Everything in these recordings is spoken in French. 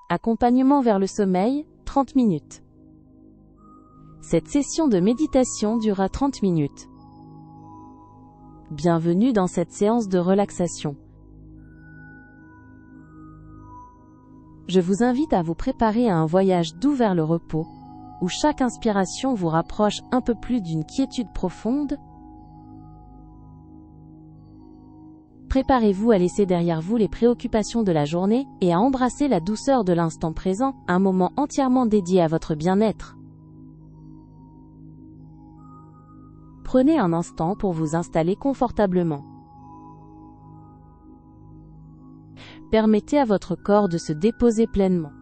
Accompagnement vers le sommeil, 30 minutes. Cette session de méditation durera 30 minutes. Bienvenue dans cette séance de relaxation. Je vous invite à vous préparer à un voyage doux vers le repos, où chaque inspiration vous rapproche un peu plus d'une quiétude profonde. Préparez-vous à laisser derrière vous les préoccupations de la journée et à embrasser la douceur de l'instant présent, un moment entièrement dédié à votre bien-être. Prenez un instant pour vous installer confortablement. Permettez à votre corps de se déposer pleinement.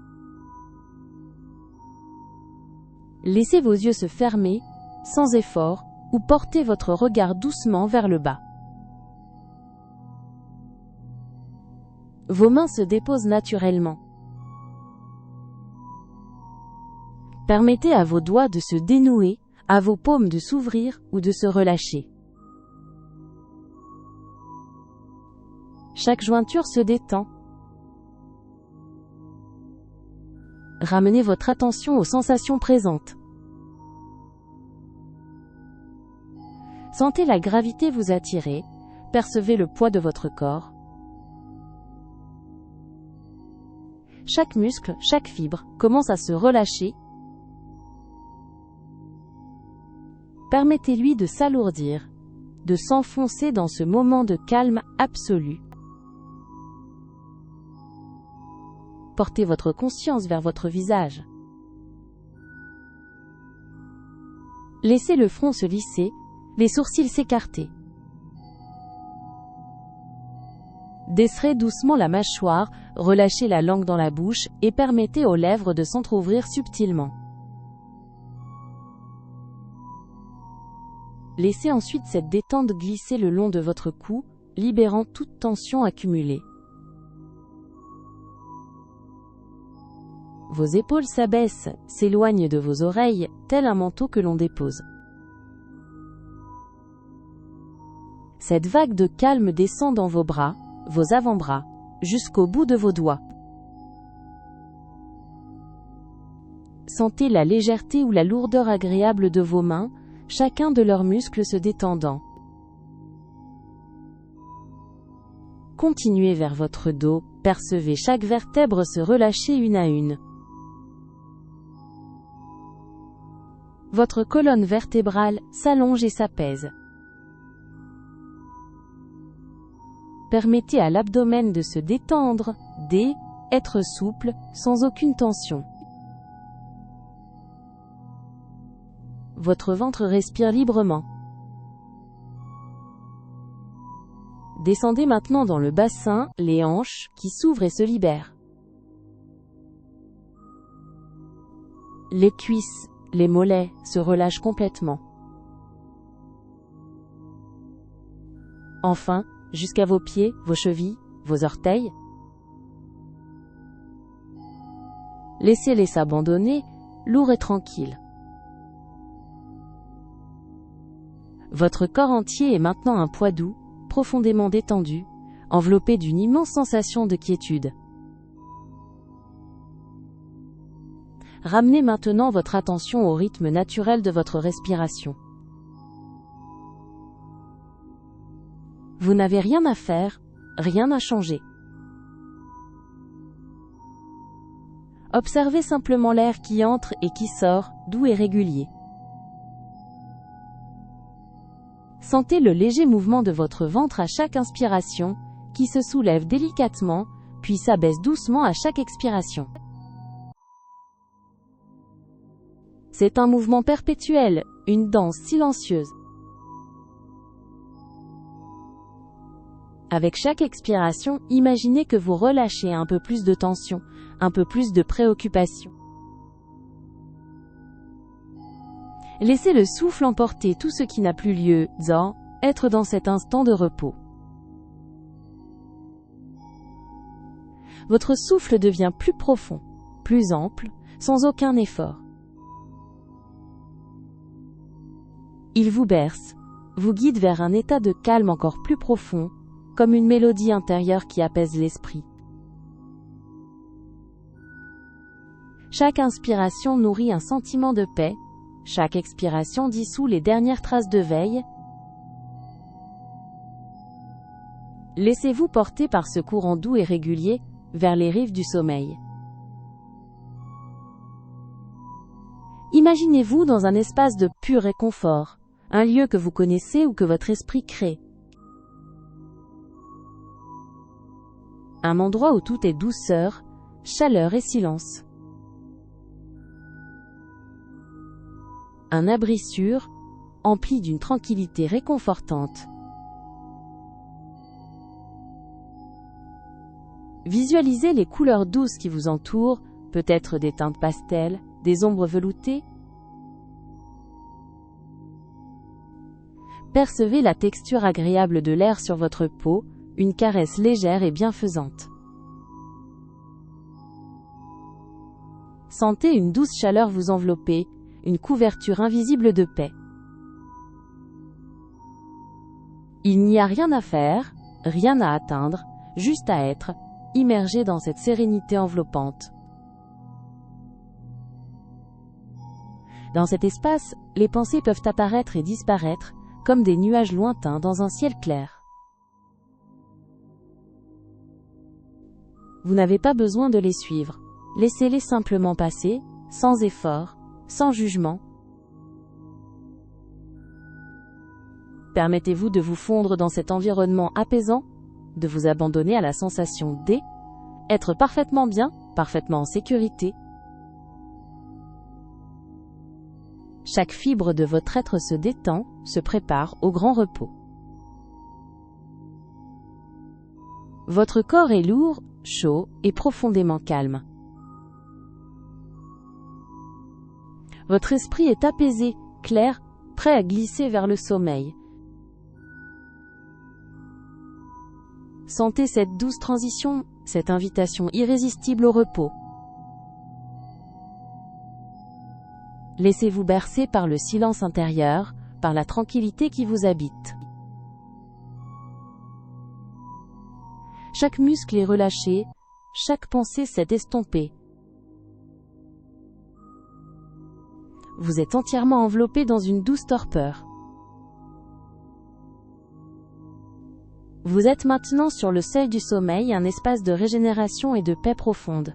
Laissez vos yeux se fermer, sans effort, ou portez votre regard doucement vers le bas. Vos mains se déposent naturellement. Permettez à vos doigts de se dénouer, à vos paumes de s'ouvrir ou de se relâcher. Chaque jointure se détend. Ramenez votre attention aux sensations présentes. Sentez la gravité vous attirer, percevez le poids de votre corps. Chaque muscle, chaque fibre, commence à se relâcher. Permettez-lui de s'alourdir, de s'enfoncer dans ce moment de calme absolu. Portez votre conscience vers votre visage. Laissez le front se lisser, les sourcils s'écarter. Desserrez doucement la mâchoire, relâchez la langue dans la bouche et permettez aux lèvres de s'entrouvrir subtilement. Laissez ensuite cette détente glisser le long de votre cou, libérant toute tension accumulée. Vos épaules s'abaissent, s'éloignent de vos oreilles, tel un manteau que l'on dépose. Cette vague de calme descend dans vos bras, vos avant-bras, jusqu'au bout de vos doigts. Sentez la légèreté ou la lourdeur agréable de vos mains, chacun de leurs muscles se détendant. Continuez vers votre dos, percevez chaque vertèbre se relâcher une à une. Votre colonne vertébrale s'allonge et s'apaise. Permettez à l'abdomen de se détendre, être souple, sans aucune tension. Votre ventre respire librement. Descendez maintenant dans le bassin, les hanches, qui s'ouvrent et se libèrent. Les cuisses, les mollets, se relâchent complètement. Enfin, jusqu'à vos pieds, vos chevilles, vos orteils. Laissez-les s'abandonner, lourds et tranquilles. Votre corps entier est maintenant un poids doux, profondément détendu, enveloppé d'une immense sensation de quiétude. Ramenez maintenant votre attention au rythme naturel de votre respiration. Vous n'avez rien à faire, rien à changer. Observez simplement l'air qui entre et qui sort, doux et régulier. Sentez le léger mouvement de votre ventre à chaque inspiration, qui se soulève délicatement, puis s'abaisse doucement à chaque expiration. C'est un mouvement perpétuel, une danse silencieuse. Avec chaque expiration, imaginez que vous relâchez un peu plus de tension, un peu plus de préoccupation. Laissez le souffle emporter tout ce qui n'a plus lieu, être dans cet instant de repos. Votre souffle devient plus profond, plus ample, sans aucun effort. Il vous berce, vous guide vers un état de calme encore plus profond, comme une mélodie intérieure qui apaise l'esprit. Chaque inspiration nourrit un sentiment de paix, chaque expiration dissout les dernières traces de veille. Laissez-vous porter par ce courant doux et régulier, vers les rives du sommeil. Imaginez-vous dans un espace de pur réconfort, un lieu que vous connaissez ou que votre esprit crée. Un endroit où tout est douceur, chaleur et silence. Un abri sûr, empli d'une tranquillité réconfortante. Visualisez les couleurs douces qui vous entourent, peut-être des teintes pastel, des ombres veloutées. Percevez la texture agréable de l'air sur votre peau, une caresse légère et bienfaisante. Sentez une douce chaleur vous envelopper, une couverture invisible de paix. Il n'y a rien à faire, rien à atteindre, juste à être, immergé dans cette sérénité enveloppante. Dans cet espace, les pensées peuvent apparaître et disparaître, comme des nuages lointains dans un ciel clair. Vous n'avez pas besoin de les suivre. Laissez-les simplement passer, sans effort, sans jugement. Permettez-vous de vous fondre dans cet environnement apaisant, de vous abandonner à la sensation d'être parfaitement bien, parfaitement en sécurité. Chaque fibre de votre être se détend, se prépare au grand repos. Votre corps est lourd, chaud et profondément calme. Votre esprit est apaisé, clair, prêt à glisser vers le sommeil. Sentez cette douce transition, cette invitation irrésistible au repos. Laissez-vous bercer par le silence intérieur, par la tranquillité qui vous habite. Chaque muscle est relâché, chaque pensée s'est estompée. Vous êtes entièrement enveloppé dans une douce torpeur. Vous êtes maintenant sur le seuil du sommeil, un espace de régénération et de paix profonde.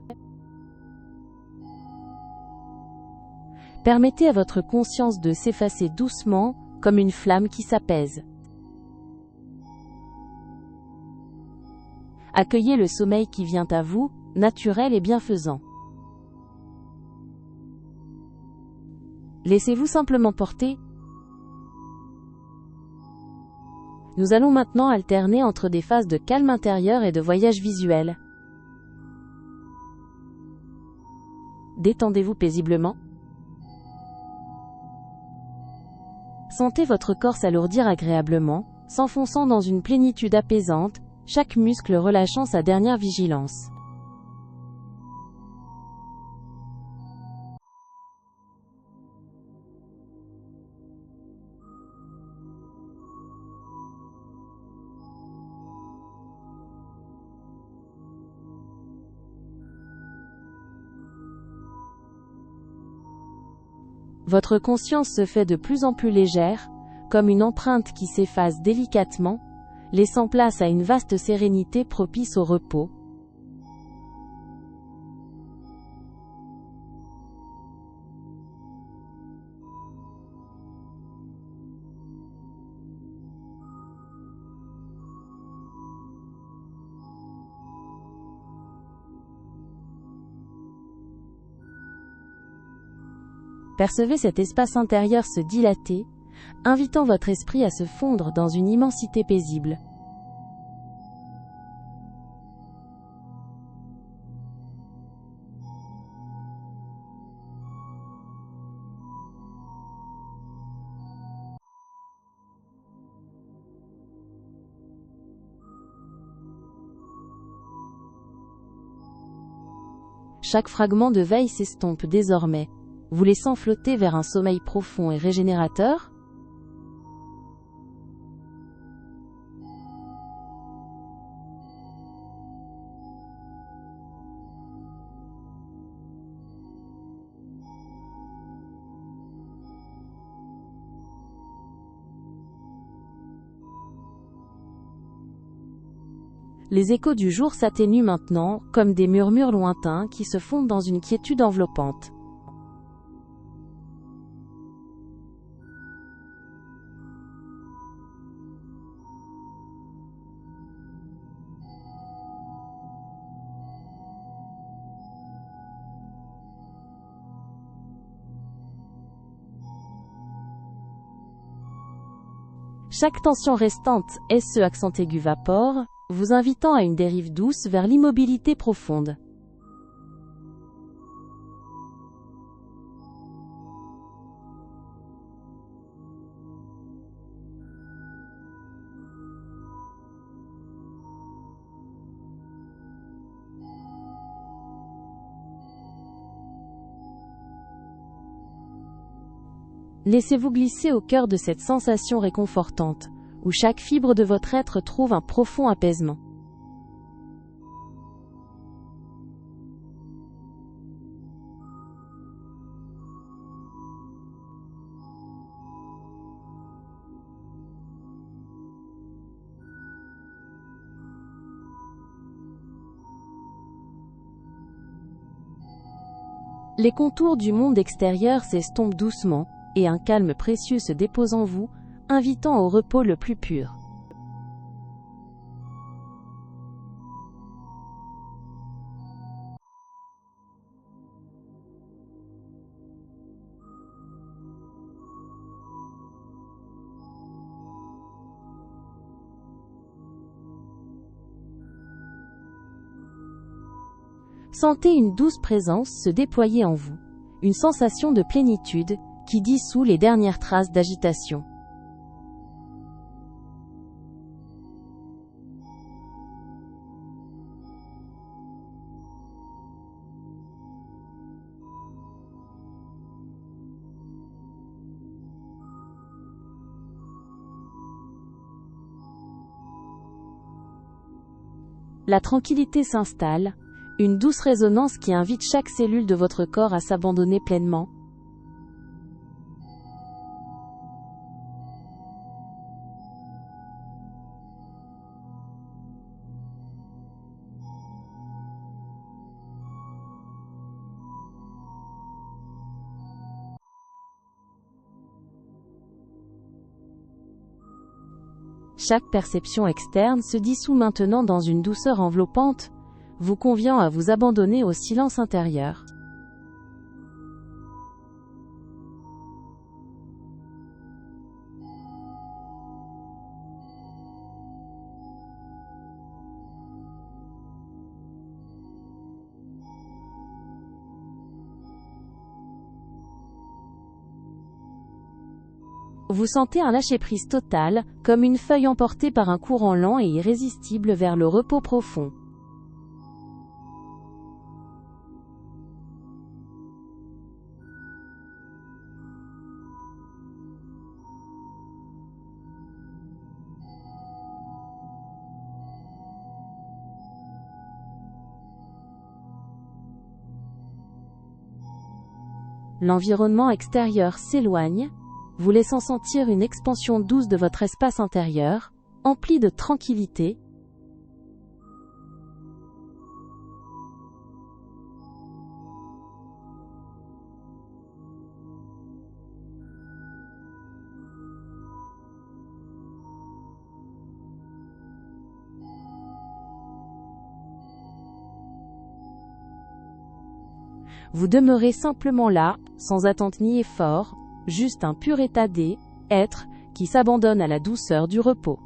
Permettez à votre conscience de s'effacer doucement, comme une flamme qui s'apaise. Accueillez le sommeil qui vient à vous, naturel et bienfaisant. Laissez-vous simplement porter. Nous allons maintenant alterner entre des phases de calme intérieur et de voyage visuel. Détendez-vous paisiblement. Sentez votre corps s'alourdir agréablement, s'enfonçant dans une plénitude apaisante, chaque muscle relâchant sa dernière vigilance. Votre conscience se fait de plus en plus légère, comme une empreinte qui s'efface délicatement, laissant place à une vaste sérénité propice au repos. Percevez cet espace intérieur se dilater, invitant votre esprit à se fondre dans une immensité paisible. Chaque fragment de veille s'estompe désormais, vous laissant flotter vers un sommeil profond et régénérateur. Les échos du jour s'atténuent maintenant, comme des murmures lointains qui se fondent dans une quiétude enveloppante. Chaque tension restante est ce accent aigu vapeur, vous invitant à une dérive douce vers l'immobilité profonde. Laissez-vous glisser au cœur de cette sensation réconfortante, où chaque fibre de votre être trouve un profond apaisement. Les contours du monde extérieur s'estompent doucement, et un calme précieux se dépose en vous, invitant au repos le plus pur. Sentez une douce présence se déployer en vous, une sensation de plénitude qui dissout les dernières traces d'agitation. La tranquillité s'installe, une douce résonance qui invite chaque cellule de votre corps à s'abandonner pleinement. Chaque perception externe se dissout maintenant dans une douceur enveloppante, vous conviant à vous abandonner au silence intérieur. Vous sentez un lâcher-prise total, comme une feuille emportée par un courant lent et irrésistible vers le repos profond. L'environnement extérieur s'éloigne, vous laissant sentir une expansion douce de votre espace intérieur, empli de tranquillité. Vous demeurez simplement là, sans attente ni effort, juste un pur état d'être, qui s'abandonne à la douceur du repos.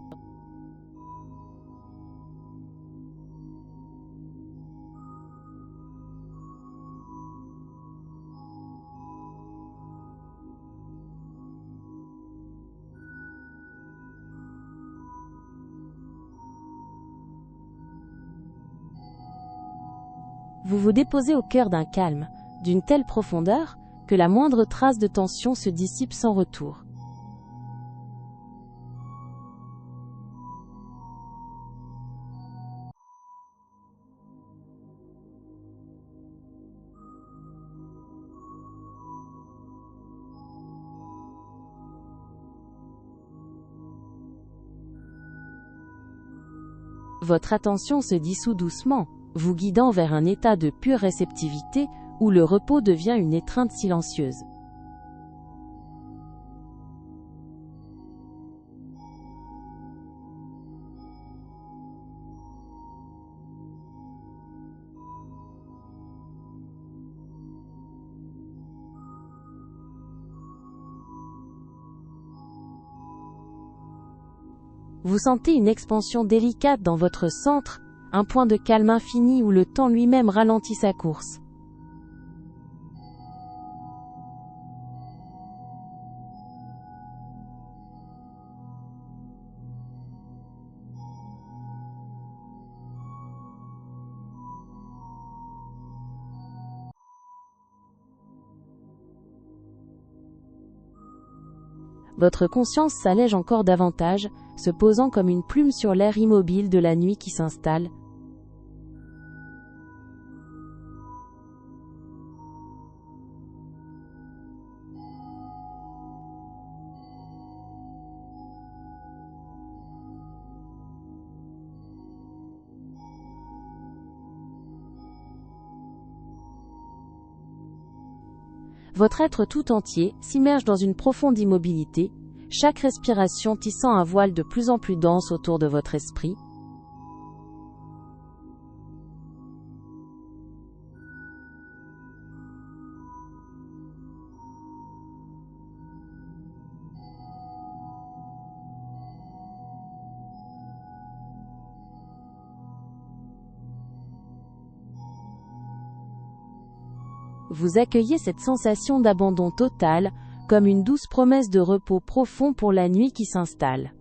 Vous vous déposez au cœur d'un calme, d'une telle profondeur, que la moindre trace de tension se dissipe sans retour. votre attention se dissout doucement, vous guidant vers un état de pure réceptivité, où le repos devient une étreinte silencieuse. Vous sentez une expansion délicate dans votre centre, un point de calme infini où le temps lui-même ralentit sa course. Votre conscience s'allège encore davantage, se posant comme une plume sur l'air immobile de la nuit qui s'installe. Votre être tout entier s'immerge dans une profonde immobilité, chaque respiration tissant un voile de plus en plus dense autour de votre esprit. Vous accueillez cette sensation d'abandon total, comme une douce promesse de repos profond pour la nuit qui s'installe.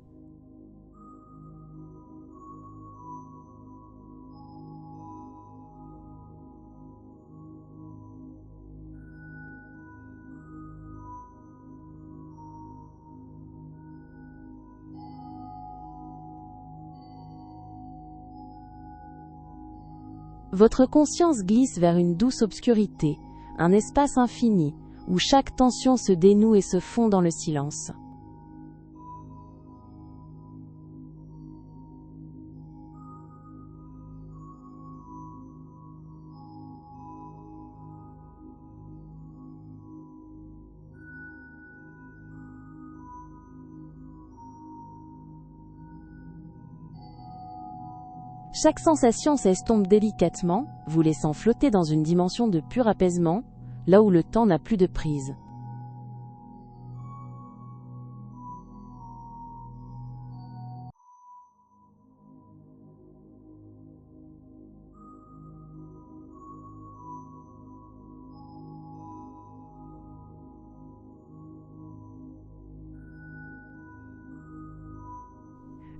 Votre conscience glisse vers une douce obscurité, un espace infini, où chaque tension se dénoue et se fond dans le silence. Chaque sensation s'estompe délicatement, vous laissant flotter dans une dimension de pur apaisement, là où le temps n'a plus de prise.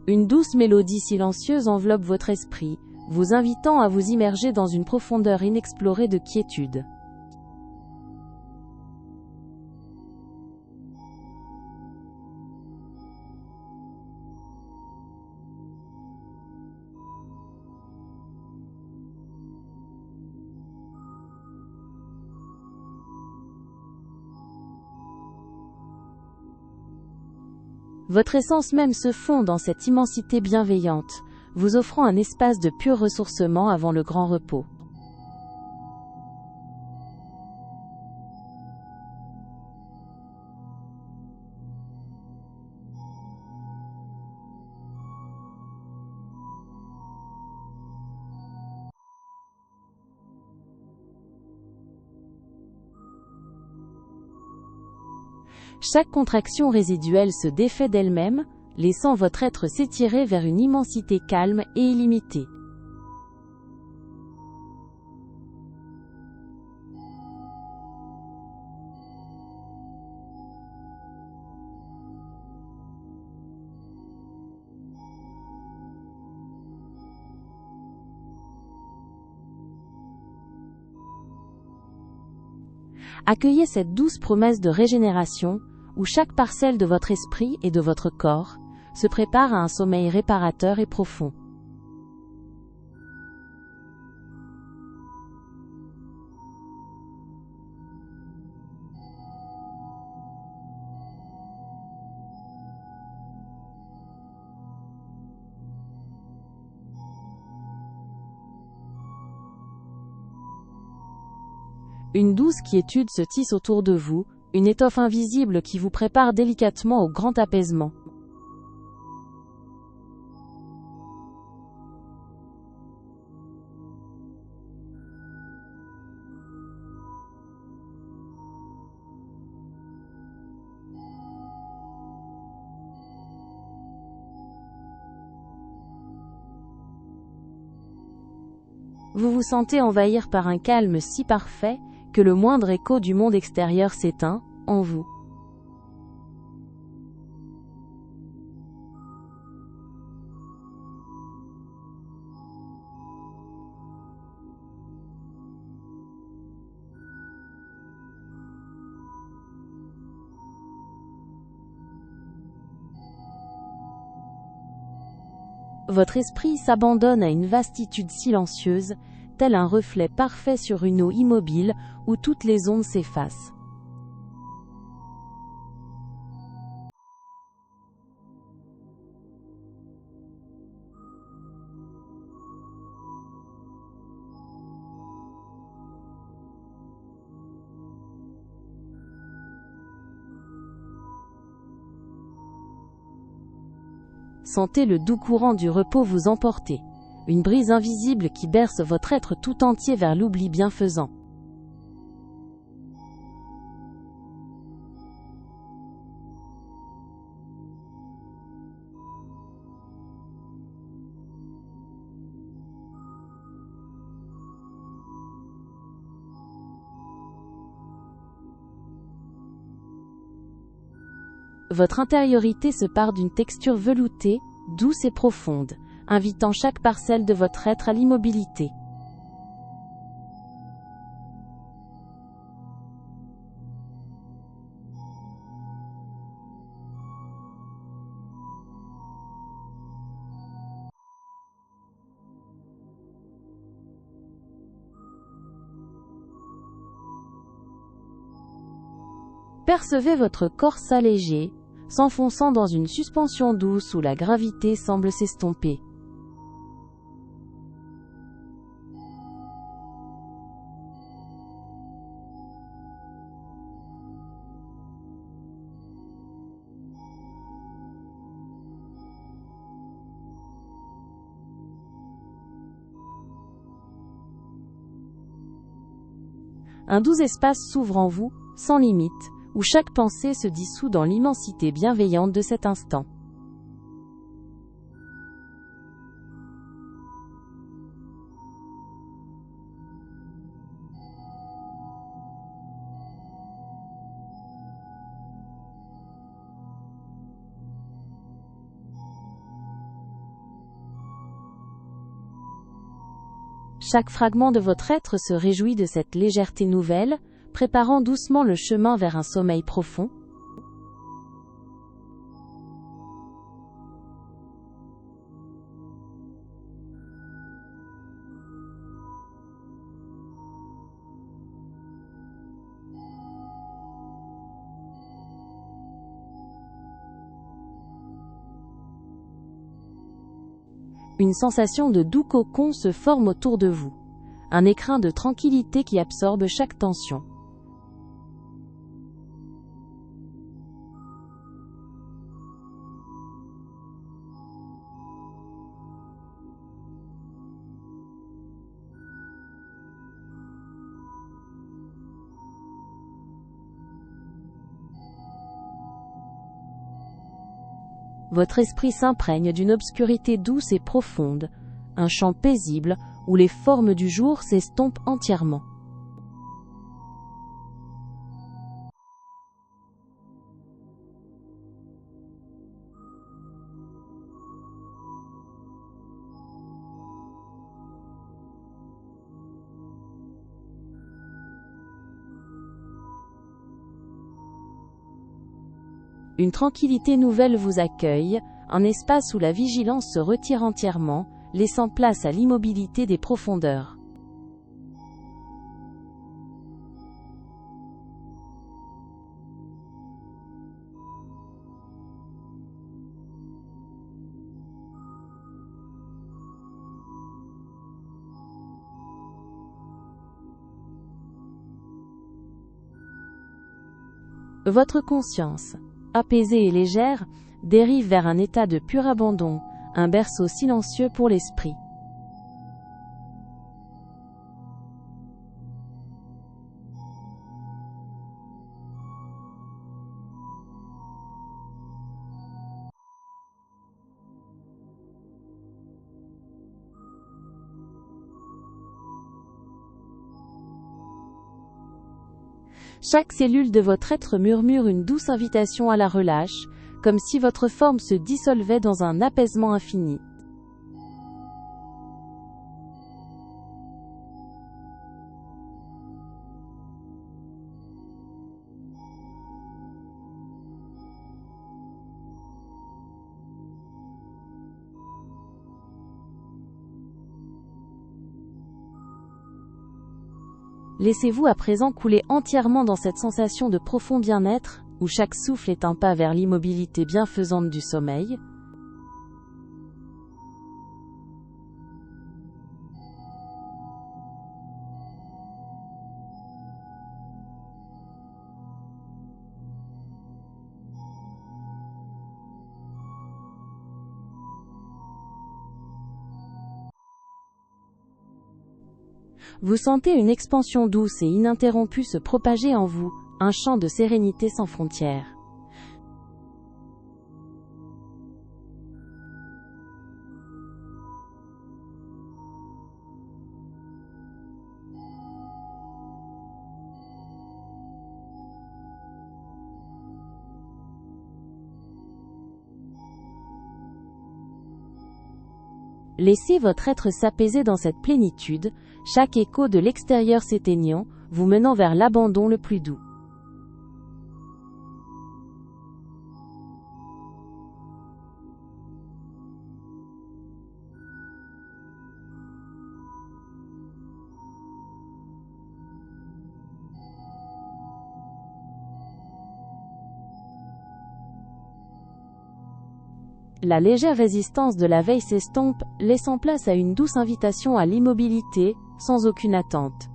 Une douce mélodie silencieuse enveloppe votre esprit, vous invitant à vous immerger dans une profondeur inexplorée de quiétude. Votre essence même se fond dans cette immensité bienveillante, vous offrant un espace de pur ressourcement avant le grand repos. Chaque contraction résiduelle se défait d'elle-même, laissant votre être s'étirer vers une immensité calme et illimitée. Accueillez cette douce promesse de régénération, où chaque parcelle de votre esprit et de votre corps se prépare à un sommeil réparateur et profond. Une douce quiétude se tisse autour de vous, une étoffe invisible qui vous prépare délicatement au grand apaisement. Vous vous sentez envahir par un calme si parfait, que le moindre écho du monde extérieur s'éteint, en vous. Votre esprit s'abandonne à une vastitude silencieuse, tel un reflet parfait sur une eau immobile, où toutes les ondes s'effacent. Sentez le doux courant du repos vous emporter, une brise invisible qui berce votre être tout entier vers l'oubli bienfaisant. Votre intériorité se pare d'une texture veloutée, douce et profonde, invitant chaque parcelle de votre être à l'immobilité. Percevez votre corps s'alléger, s'enfonçant dans une suspension douce où la gravité semble s'estomper. Un doux espace s'ouvre en vous, sans limite, où chaque pensée se dissout dans l'immensité bienveillante de cet instant. Chaque fragment de votre être se réjouit de cette légèreté nouvelle, préparant doucement le chemin vers un sommeil profond. Une sensation de doux cocon se forme autour de vous. Un écrin de tranquillité qui absorbe chaque tension. Votre esprit s'imprègne d'une obscurité douce et profonde, un champ paisible où les formes du jour s'estompent entièrement. Une tranquillité nouvelle vous accueille, un espace où la vigilance se retire entièrement, laissant place à l'immobilité des profondeurs. Votre conscience, apaisée et légère, dérive vers un état de pur abandon, un berceau silencieux pour l'esprit. Chaque cellule de votre être murmure une douce invitation à la relâche, comme si votre forme se dissolvait dans un apaisement infini. Laissez-vous à présent couler entièrement dans cette sensation de profond bien-être, où chaque souffle est un pas vers l'immobilité bienfaisante du sommeil. Vous sentez une expansion douce et ininterrompue se propager en vous, un champ de sérénité sans frontières. Laissez votre être s'apaiser dans cette plénitude, chaque écho de l'extérieur s'éteignant, vous menant vers l'abandon le plus doux. La légère résistance de la veille s'estompe, laissant place à une douce invitation à l'immobilité, sans aucune attente.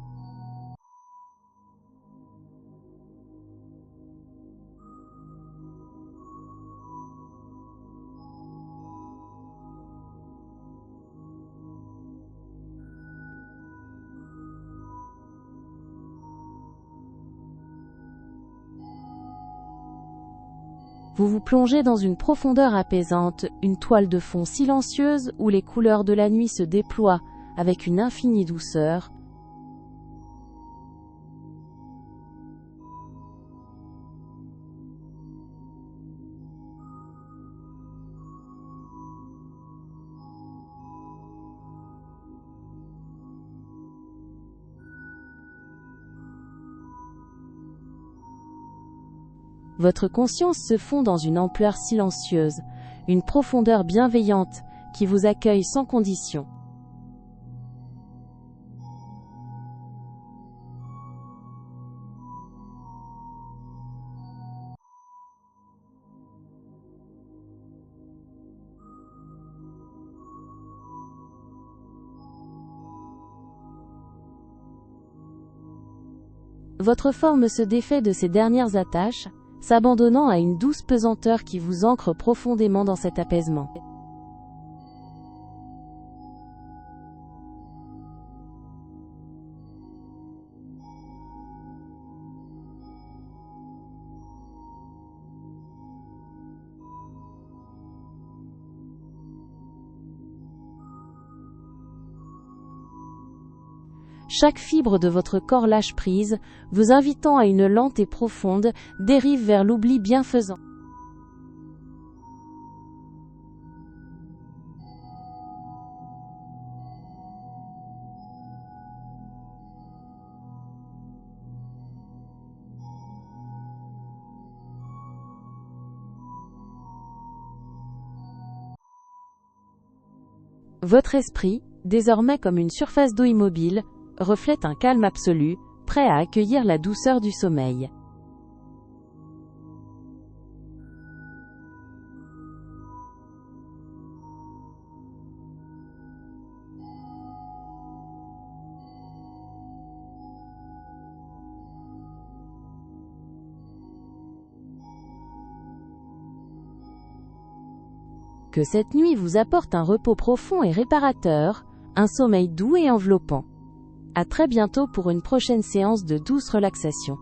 Vous vous plongez dans une profondeur apaisante, une toile de fond silencieuse où les couleurs de la nuit se déploient avec une infinie douceur. Votre conscience se fond dans une ampleur silencieuse, une profondeur bienveillante qui vous accueille sans condition. Votre forme se défait de ses dernières attaches, s'abandonnant à une douce pesanteur qui vous ancre profondément dans cet apaisement. Chaque fibre de votre corps lâche prise, vous invitant à une lente et profonde dérive vers l'oubli bienfaisant. Votre esprit, désormais comme une surface d'eau immobile, reflète un calme absolu, prêt à accueillir la douceur du sommeil. Que cette nuit vous apporte un repos profond et réparateur, un sommeil doux et enveloppant. À très bientôt pour une prochaine séance de douce relaxation.